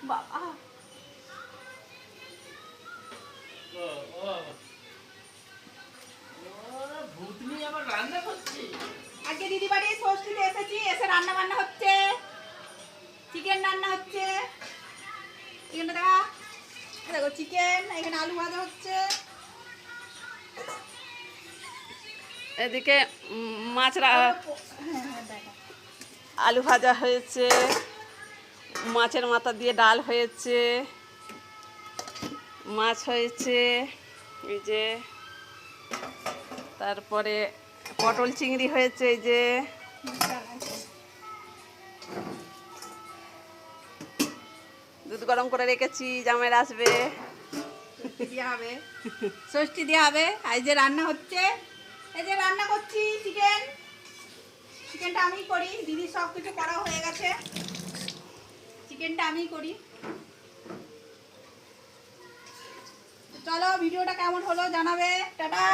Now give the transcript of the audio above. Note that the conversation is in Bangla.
বাবা ভূতনি আবার রান্না করছে। আজকে দিদি বাড়ি ষষ্ঠীতে এসেছি, এসে রান্না বান্না হচ্ছে, চিকেন রান্না হচ্ছে। চিকেনটা দেখা, দেখো চিকেন, এখানে আলু ভাজা হচ্ছে, এদিকে মাছ দেখা আলু ভাজা হয়েছে, মাছের মাথা দিয়ে ডাল হয়েছে, মাছ হয়েছে, এই যে তারপরে পটল চিংড়ি হয়েছে, এই যে দুধ গরম করে রেখেছি, জামাইরা আসবে, দেওয়া হবে, ষষ্ঠী দেওয়া হবে। এই যে রান্না হচ্ছে, এই যে রান্না করছি চিকেন। চিকেনটা আমি করি, দিদি সব কিছু করা হয়ে গেছে, চিকেনটা আমি করি। চলো ভিডিওটা কেমন হলো জানাবে, টাটা।